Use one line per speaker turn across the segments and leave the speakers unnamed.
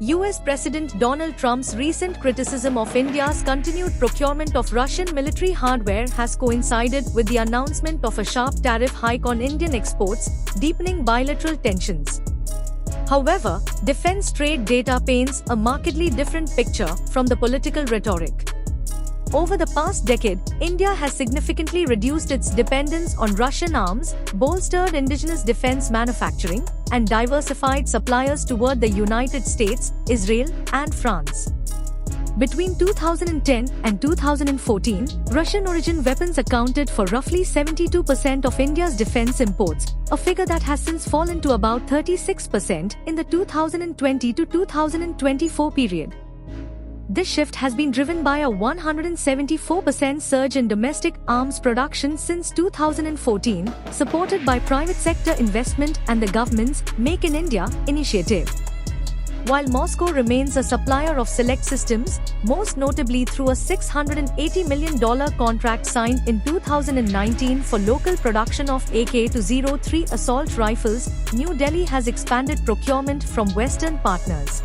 US President Donald Trump's recent criticism of India's continued procurement of Russian military hardware has coincided with the announcement of a sharp tariff hike on Indian exports, deepening bilateral tensions. However, defense trade data paints a markedly different picture from the political rhetoric. Over the past decade, India has significantly reduced its dependence on Russian arms, bolstered indigenous defense manufacturing, and diversified suppliers toward the United States, Israel, and France. Between 2010 and 2014, Russian-origin weapons accounted for roughly 72% of India's defense imports, a figure that has since fallen to about 36% in the 2020 to 2024 period. This shift has been driven by a 174% surge in domestic arms production since 2014, supported by private sector investment and the government's Make in India initiative. While Moscow remains a supplier of select systems, most notably through a $680 million contract signed in 2019 for local production of AK-03 assault rifles, New Delhi has expanded procurement from Western partners.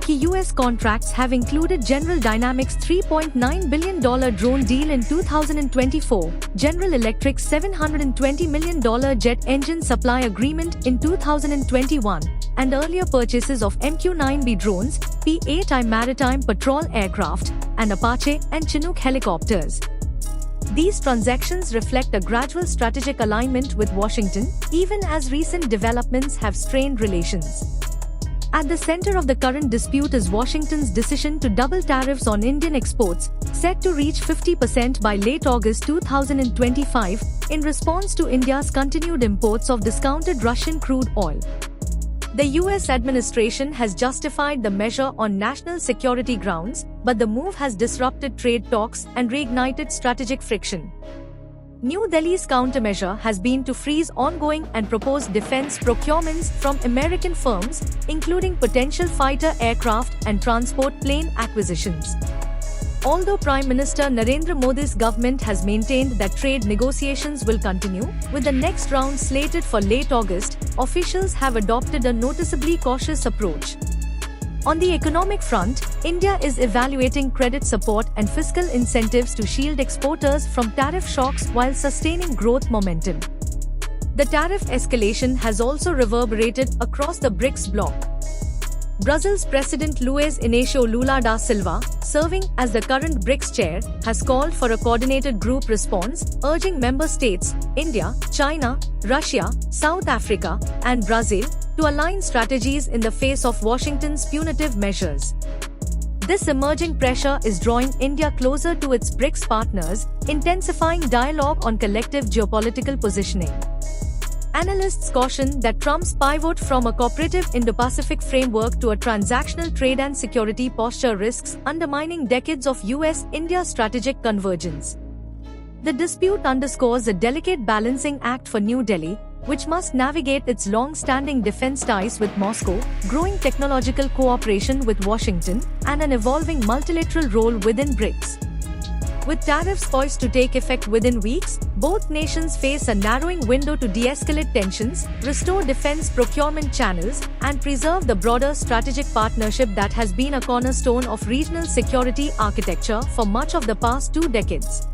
Key US contracts have included General Dynamics' $3.9 billion drone deal in 2024, General Electric's $720 million jet engine supply agreement in 2021, and earlier purchases of MQ-9B drones, P-8I maritime patrol aircraft, and Apache and Chinook helicopters. These transactions reflect a gradual strategic alignment with Washington, even as recent developments have strained relations. At the center of the current dispute is Washington's decision to double tariffs on Indian exports, set to reach 50% by late August 2025, in response to India's continued imports of discounted Russian crude oil. The US administration has justified the measure on national security grounds, but the move has disrupted trade talks and reignited strategic friction. New Delhi's countermeasure has been to freeze ongoing and proposed defense procurements from American firms, including potential fighter aircraft and transport plane acquisitions. Although Prime Minister Narendra Modi's government has maintained that trade negotiations will continue, with the next round slated for late August, officials have adopted a noticeably cautious approach. On the economic front, India is evaluating credit support and fiscal incentives to shield exporters from tariff shocks while sustaining growth momentum. The tariff escalation has also reverberated across the BRICS bloc. Brazil's President Luiz Inácio Lula da Silva, serving as the current BRICS chair, has called for a coordinated group response, urging member states, India, China, Russia, South Africa, and Brazil, to align strategies in the face of Washington's punitive measures. This emerging pressure is drawing India closer to its BRICS partners, intensifying dialogue on collective geopolitical positioning. Analysts caution that Trump's pivot from a cooperative Indo-Pacific framework to a transactional trade and security posture risks undermining decades of US-India strategic convergence. The dispute underscores a delicate balancing act for New Delhi, which must navigate its long-standing defense ties with Moscow, growing technological cooperation with Washington, and an evolving multilateral role within BRICS. With tariffs poised to take effect within weeks, both nations face a narrowing window to de-escalate tensions, restore defense procurement channels, and preserve the broader strategic partnership that has been a cornerstone of regional security architecture for much of the past 2 decades.